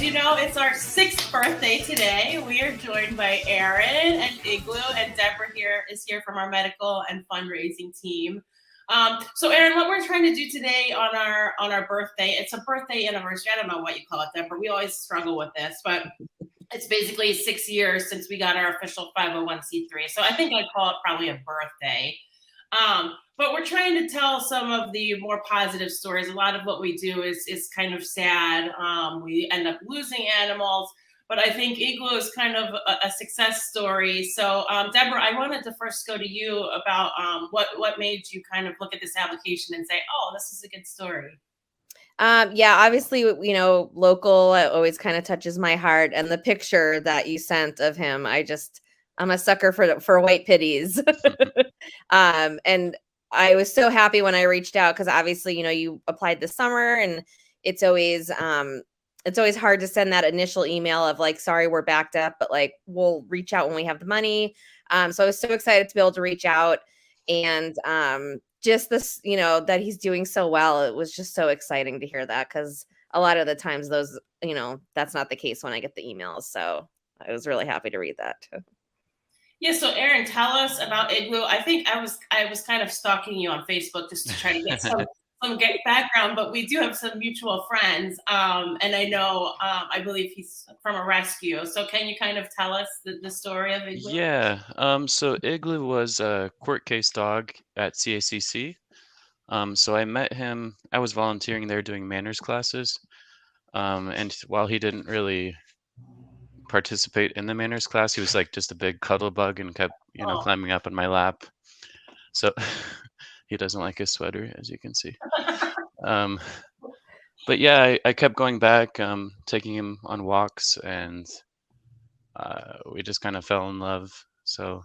you know, it's our 6th birthday today. We are joined by Aaron and Igloo, and Deborah is here from our medical and fundraising team. So Aaron, what we're trying to do today on our birthday, it's a birthday anniversary. I don't know what you call it, Deborah. We always struggle with this, but it's basically 6 years since we got our official 501c3. So I think I'd call it probably a birthday. But we're trying to tell some of the more positive stories. A lot of what we do is kind of sad. We end up losing animals, but I think Igloo is kind of a success story. So, Deborah, I wanted to first go to you about what made you kind of look at this application and say, oh, this is a good story. Yeah, obviously, local always kind of touches my heart. And the picture that you sent of him, I'm a sucker for white pitties. And I was so happy when I reached out because obviously, you applied this summer, and it's always hard to send that initial email of like, sorry, we're backed up, but like, we'll reach out when we have the money. So I was so excited to be able to reach out, and just this, that he's doing so well. It was just so exciting to hear that, because a lot of the times those, that's not the case when I get the emails. So I was really happy to read that too. Yeah, so Aaron, tell us about Igloo. I think I was kind of stalking you on Facebook just to try to get some background, but we do have some mutual friends, and I know I believe he's from a rescue. So can you kind of tell us the story of Igloo? Yeah. So Igloo was a court case dog at CACC. So I met him. I was volunteering there doing manners classes, and while he didn't really participate in the manners class, he was like just a big cuddle bug and kept climbing up in my lap. So he doesn't like his sweater, as you can see. But yeah, I kept going back, taking him on walks, and we just kind of fell in love. So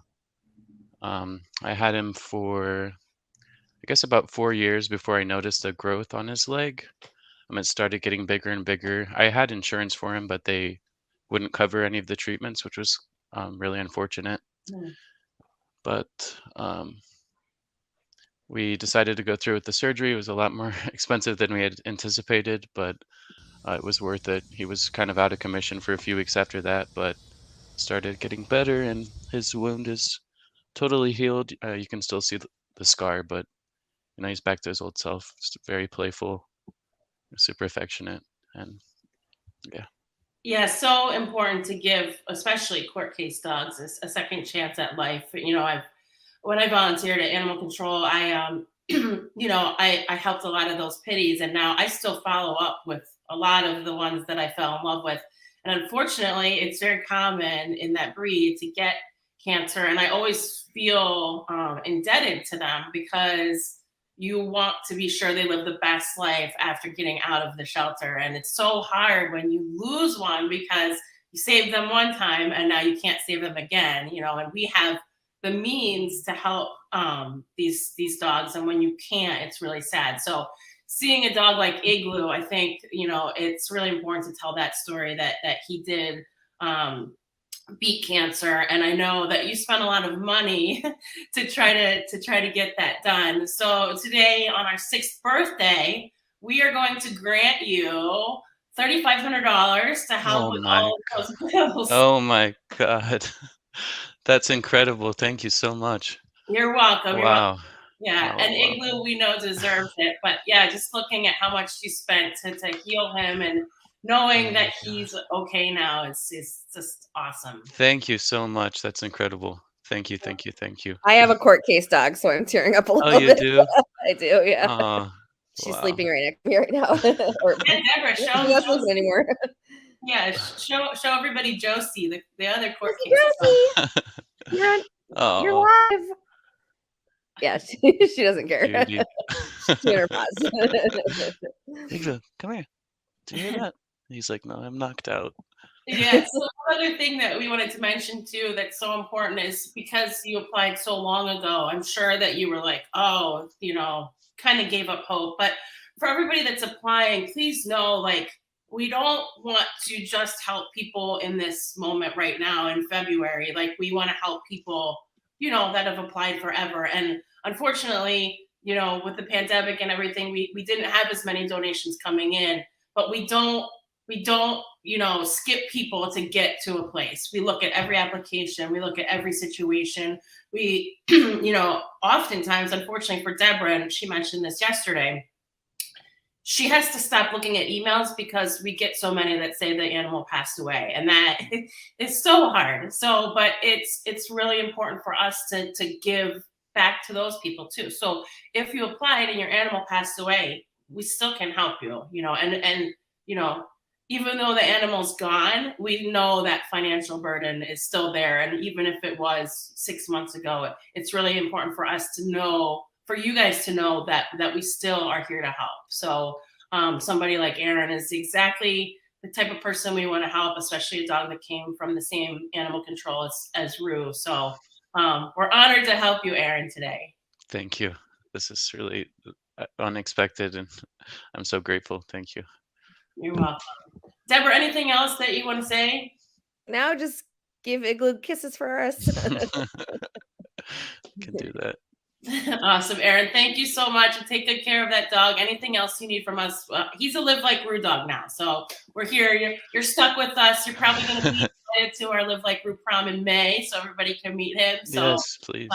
I had him for, I guess, about 4 years before I noticed a growth on his leg. It started getting bigger and bigger. I had insurance for him, but they wouldn't cover any of the treatments, which was really unfortunate. But we decided to go through with the surgery. It was a lot more expensive than we had anticipated, but it was worth it. He was kind of out of commission for a few weeks after that, but started getting better, and his wound is totally healed. You can still see the scar, but he's back to his old self. Just very playful, super affectionate, and yeah. Yeah, so important to give, especially court case dogs, a second chance at life. When I volunteered at Animal Control, I helped a lot of those pitties, and now I still follow up with a lot of the ones that I fell in love with. And unfortunately, it's very common in that breed to get cancer, and I always feel indebted to them, because you want to be sure they live the best life after getting out of the shelter. And it's so hard when you lose one, because you saved them one time and now you can't save them again, and we have the means to help these dogs. And when you can't, it's really sad. So seeing a dog like Igloo, I think, it's really important to tell that story that he did beat cancer. And I know that you spent a lot of money to try to get that done. So today, on our 6th birthday, we are going to grant you $3,500 to help with all of those bills. Oh my God. That's incredible. Thank you so much. You're welcome. Wow. You're welcome. Yeah. And Igloo, we know, deserves it. But yeah, just looking at how much you spent to heal him, and knowing that he's okay now is just awesome. Thank you so much. That's incredible. Thank you. I have a court case dog, so I'm tearing up a little bit. Oh, you do? I do, yeah. She's sleeping right next to me right now. And Deborah, show not sleeping anymore. Yeah, show everybody Josie, the other court case. Josie, you're live. Yeah, she doesn't care. She's doing her paws. Igloo, come here. Do you hear that? He's like, no, I'm knocked out. Yeah, so another thing that we wanted to mention too that's so important is, because you applied so long ago, I'm sure that you were like, oh, kind of gave up hope. But for everybody that's applying, please know, like, we don't want to just help people in this moment right now in February. Like, we want to help people, that have applied forever. And unfortunately, with the pandemic and everything, we didn't have as many donations coming in, but we don't we don't, skip people to get to a place. We look at every application, we look at every situation. We, oftentimes, unfortunately for Deborah, and she mentioned this yesterday, she has to stop looking at emails because we get so many that say the animal passed away, and that is so hard. So, but it's really important for us to give back to those people too. So if you applied and your animal passed away, we still can help you, and even though the animal's gone, we know that financial burden is still there. And even if it was 6 months ago, it's really important for us to know, for you guys to know that we still are here to help. So somebody like Aaron is exactly the type of person we want to help, especially a dog that came from the same animal control as Rue. So we're honored to help you, Aaron, today. Thank you. This is really unexpected, and I'm so grateful. Thank you. You're welcome. Deborah, anything else that you want to say? Now just give Igloo kisses for us. Can do that. Awesome, Aaron. Thank you so much. And take good care of that dog. Anything else you need from us? He's a Live Like Rue dog now. So we're here. You're stuck with us. You're probably going to be invited to our Live Like Rue prom in May, so everybody can meet him. So, yes, please.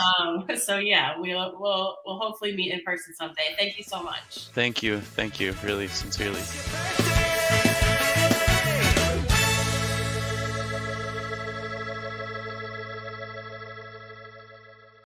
So yeah, we'll hopefully meet in person someday. Thank you so much. Thank you. Really, sincerely.